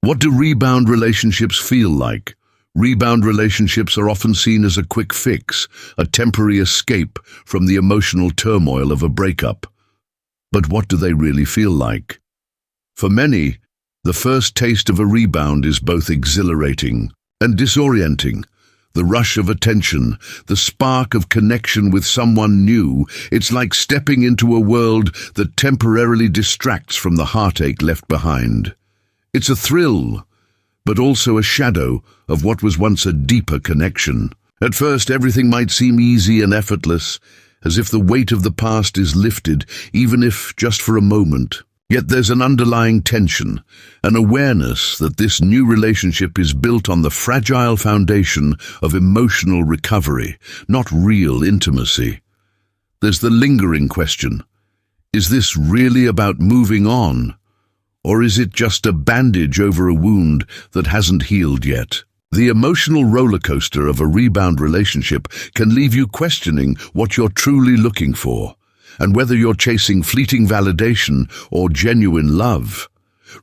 What do rebound relationships feel like? Rebound relationships are often seen as a quick fix, a temporary escape from the emotional turmoil of a breakup. But what do they really feel like? For many, the first taste of a rebound is both exhilarating and disorienting. The rush of attention, the spark of connection with someone new, it's like stepping into a world that temporarily distracts from the heartache left behind. It's a thrill, but also a shadow of what was once a deeper connection. At first, everything might seem easy and effortless, as if the weight of the past is lifted, even if just for a moment. Yet there's an underlying tension, an awareness that this new relationship is built on the fragile foundation of emotional recovery, not real intimacy. There's the lingering question: is this really about moving on? Or is it just a bandage over a wound that hasn't healed yet? The emotional roller coaster of a rebound relationship can leave you questioning what you're truly looking for, and whether you're chasing fleeting validation or genuine love.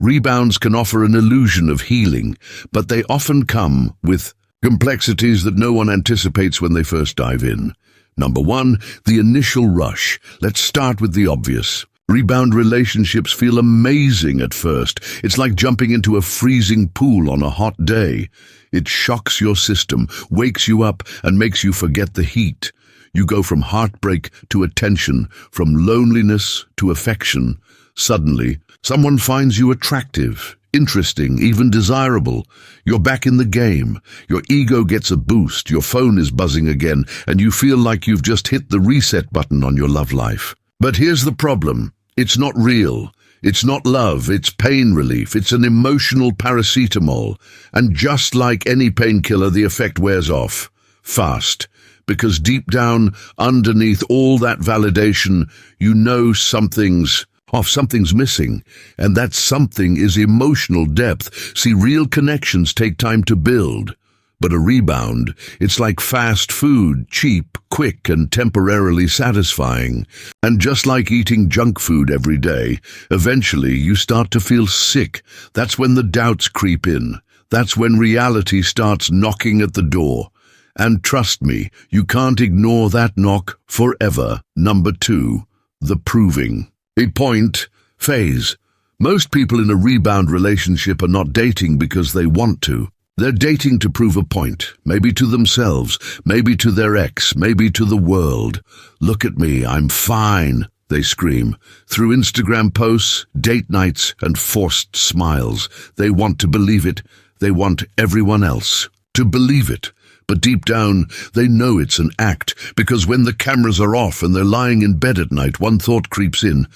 Rebounds can offer an illusion of healing, but they often come with complexities that no one anticipates when they first dive in. Number one, the initial rush. Let's start with the obvious. Rebound relationships feel amazing at first. It's like jumping into a freezing pool on a hot day. It shocks your system, wakes you up, and makes you forget the heat. You go from heartbreak to attention, from loneliness to affection. Suddenly, someone finds you attractive, interesting, even desirable. You're back in the game. Your ego gets a boost, your phone is buzzing again, and you feel like you've just hit the reset button on your love life. But here's the problem. It's not real. It's not love. It's pain relief. It's an emotional paracetamol. And just like any painkiller, the effect wears off fast. Because deep down, underneath all that validation, you know something's off, something's missing. And that something is emotional depth. See, real connections take time to build. But a rebound, it's like fast food, cheap, quick, and temporarily satisfying. And just like eating junk food every day, eventually you start to feel sick. That's when the doubts creep in. That's when reality starts knocking at the door. And trust me, you can't ignore that knock forever. Number two, the proving. A point, phase. Most people in a rebound relationship are not dating because they want to. They're dating to prove a point, maybe to themselves, maybe to their ex, maybe to the world. Look at me, I'm fine, they scream. Through Instagram posts, date nights, and forced smiles. They want to believe it. They want everyone else to believe it. But deep down, they know it's an act, because when the cameras are off and they're lying in bed at night, one thought creeps in: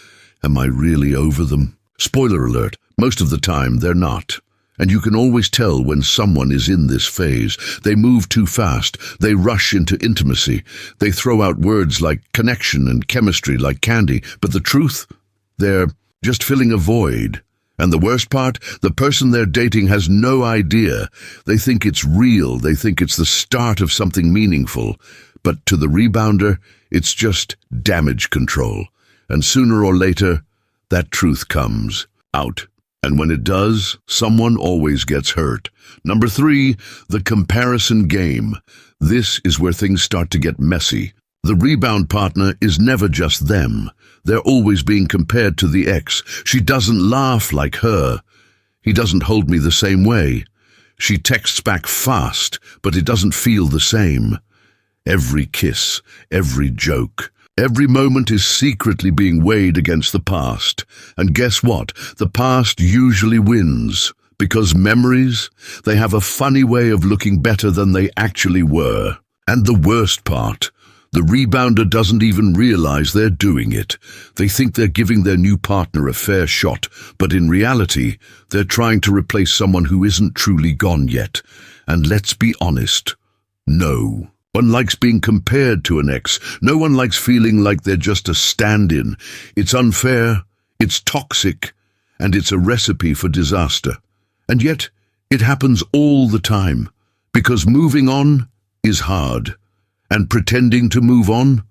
am I really over them? Spoiler alert, most of the time they're not. And you can always tell when someone is in this phase. They move too fast. They rush into intimacy. They throw out words like connection and chemistry like candy. But the truth? They're just filling a void. And the worst part? The person they're dating has no idea. They think it's real. They think it's the start of something meaningful. But to the rebounder, it's just damage control. And sooner or later, that truth comes out. And when it does, someone always gets hurt. Number three, the comparison game. This is where things start to get messy. The rebound partner is never just them. They're always being compared to the ex. She doesn't laugh like her. He doesn't hold me the same way. She texts back fast, but it doesn't feel the same. Every kiss, every joke, every moment is secretly being weighed against the past. And guess what? The past usually wins. Because memories, they have a funny way of looking better than they actually were. And the worst part, the rebounder doesn't even realize they're doing it. They think they're giving their new partner a fair shot, but in reality, they're trying to replace someone who isn't truly gone yet. And let's be honest, no one likes being compared to an ex. No one likes feeling like they're just a stand-in. It's unfair, it's toxic, and it's a recipe for disaster. And yet, it happens all the time, because moving on is hard. And pretending to move on,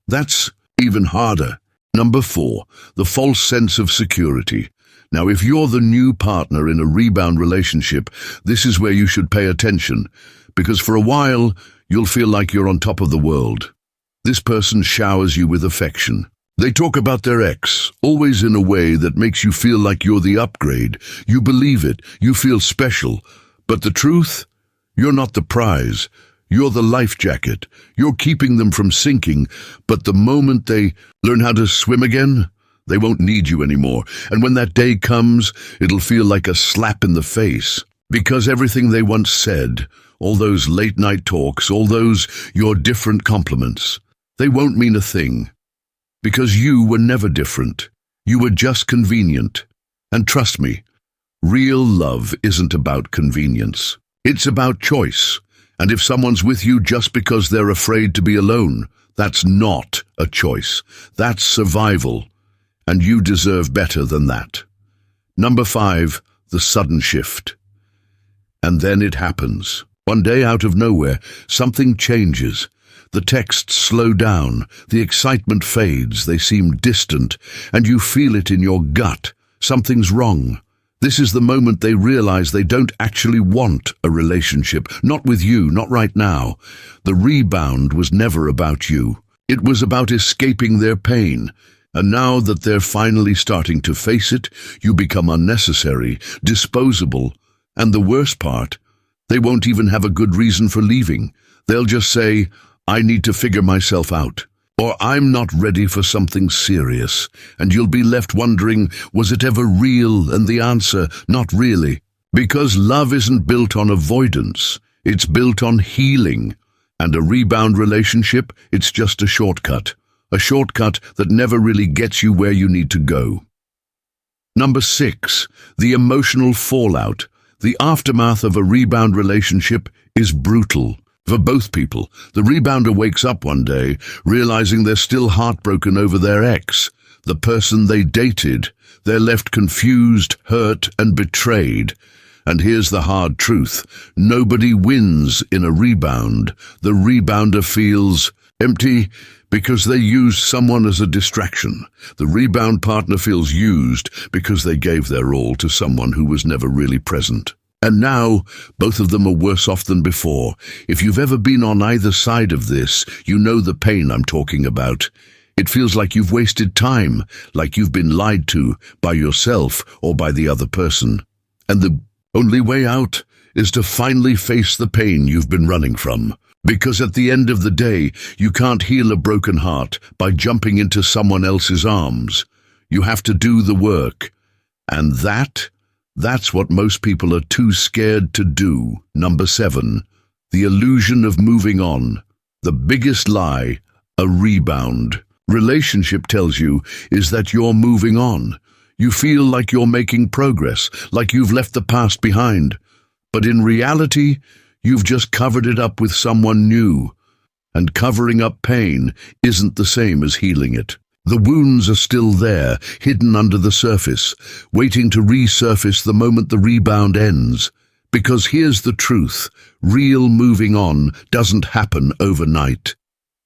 that's even harder. Number four, the false sense of security. Now, if you're the new partner in a rebound relationship, this is where you should pay attention, because for a while, you'll feel like you're on top of the world. This person showers you with affection. They talk about their ex, always in a way that makes you feel like you're the upgrade. You believe it, you feel special. But the truth? You're not the prize. You're the life jacket. You're keeping them from sinking, but the moment they learn how to swim again, they won't need you anymore. And when that day comes, it'll feel like a slap in the face. Because everything they once said, all those late-night talks, all those your different compliments, they won't mean a thing. Because you were never different. You were just convenient. And trust me, real love isn't about convenience. It's about choice. And if someone's with you just because they're afraid to be alone, that's not a choice. That's survival. And you deserve better than that. Number 5, the sudden shift. And then it happens. One day, out of nowhere, something changes. The texts slow down, the excitement fades, they seem distant, and you feel it in your gut. Something's wrong. This is the moment they realize they don't actually want a relationship. Not with you, not right now. The rebound was never about you. It was about escaping their pain. And now that they're finally starting to face it, you become unnecessary, disposable, and the worst part, they won't even have a good reason for leaving. They'll just say, I need to figure myself out, or I'm not ready for something serious, and you'll be left wondering, was it ever real? And the answer, not really. Because love isn't built on avoidance, it's built on healing, and a rebound relationship, it's just a shortcut. A shortcut that never really gets you where you need to go. Number 6, the emotional fallout. The aftermath of a rebound relationship is brutal. For both people, the rebounder wakes up one day, realizing they're still heartbroken over their ex, the person they dated. They're left confused, hurt, and betrayed. And here's the hard truth. Nobody wins in a rebound. The rebounder feels empty because they used someone as a distraction. The rebound partner feels used because they gave their all to someone who was never really present. And now, both of them are worse off than before. If you've ever been on either side of this, you know the pain I'm talking about. It feels like you've wasted time, like you've been lied to by yourself or by the other person. And the only way out is to finally face the pain you've been running from. Because at the end of the day, you can't heal a broken heart by jumping into someone else's arms. You have to do the work. And that's what most people are too scared to do. Number 7, the illusion of moving on. The biggest lie, a rebound relationship tells you is that you're moving on. You feel like you're making progress, like you've left the past behind. But in reality, you've just covered it up with someone new. And covering up pain isn't the same as healing it. The wounds are still there, hidden under the surface, waiting to resurface the moment the rebound ends. Because here's the truth, real moving on doesn't happen overnight.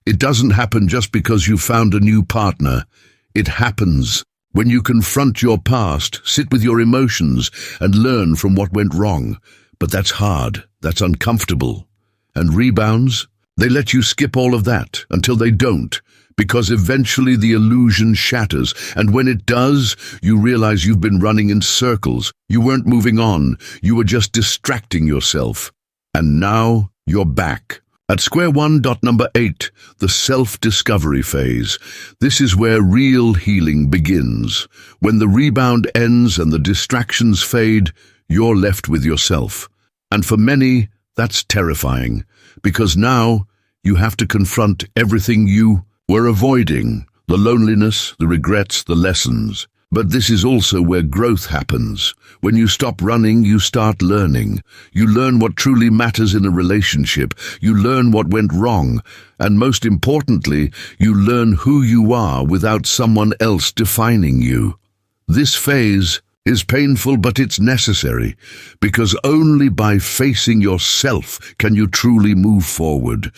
It doesn't happen just because you found a new partner. It happens when you confront your past, sit with your emotions, and learn from what went wrong. But that's hard, that's uncomfortable. And rebounds, they let you skip all of that until they don't. Because eventually the illusion shatters, and when it does, you realize you've been running in circles. You weren't moving on, you were just distracting yourself. And now you're back. At square one. Number 8, the self-discovery phase. This is where real healing begins. When the rebound ends and the distractions fade, you're left with yourself. And for many, that's terrifying, because now you have to confront everything you were avoiding, the loneliness, the regrets, the lessons. But this is also where growth happens. When you stop running, you start learning. You learn what truly matters in a relationship. You learn what went wrong. And most importantly, you learn who you are without someone else defining you. This phase is painful, but it's necessary, because only by facing yourself can you truly move forward.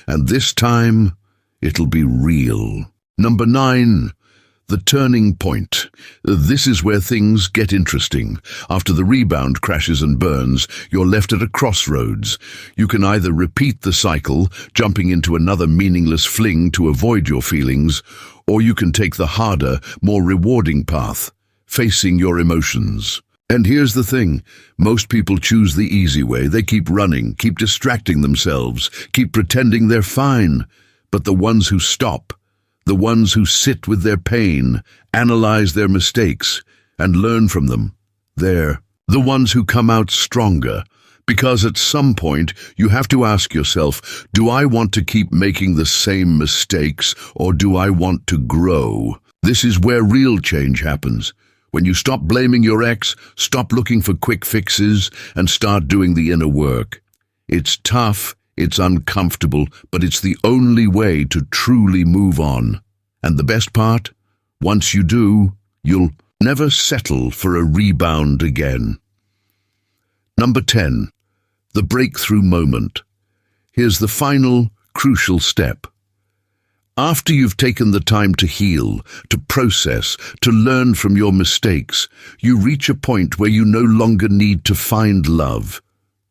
And this time, it'll be real. Number 9, The turning point. This is where things get interesting. After the rebound crashes and burns, you're left at a crossroads. You can either repeat the cycle, jumping into another meaningless fling to avoid your feelings, or you can take the harder, more rewarding path, facing your emotions. And here's the thing, most people choose the easy way. They keep running, keep distracting themselves, keep pretending they're fine. But the ones who stop, the ones who sit with their pain, analyze their mistakes, and learn from them, they're the ones who come out stronger. Because at some point, you have to ask yourself, do I want to keep making the same mistakes, or do I want to grow? This is where real change happens. When you stop blaming your ex, stop looking for quick fixes, and start doing the inner work. It's tough, it's uncomfortable, but it's the only way to truly move on. And the best part? Once you do, you'll never settle for a rebound again. Number 10. The breakthrough moment. Here's the final, crucial step. After you've taken the time to heal, to process, to learn from your mistakes, you reach a point where you no longer need to find love.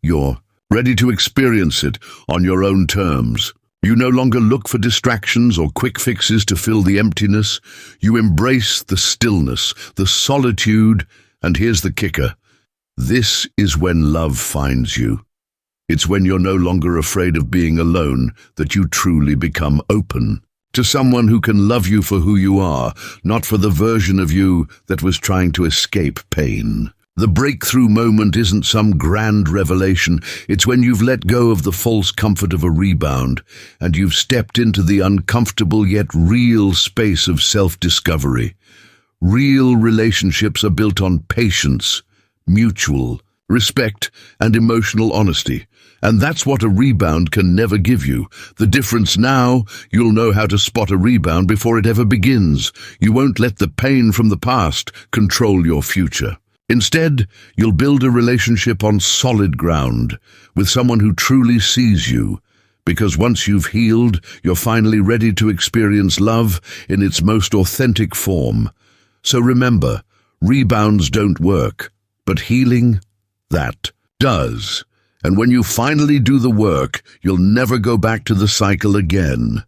You're ready to experience it on your own terms. You no longer look for distractions or quick fixes to fill the emptiness. You embrace the stillness, the solitude, and here's the kicker. This is when love finds you. It's when you're no longer afraid of being alone that you truly become open to someone who can love you for who you are, not for the version of you that was trying to escape pain. The breakthrough moment isn't some grand revelation. It's when you've let go of the false comfort of a rebound and you've stepped into the uncomfortable yet real space of self-discovery. Real relationships are built on patience, mutual respect, and emotional honesty. And that's what a rebound can never give you. The difference now, you'll know how to spot a rebound before it ever begins. You won't let the pain from the past control your future. Instead, you'll build a relationship on solid ground with someone who truly sees you. Because once you've healed, you're finally ready to experience love in its most authentic form. So remember, rebounds don't work, but healing, that does. And when you finally do the work, you'll never go back to the cycle again.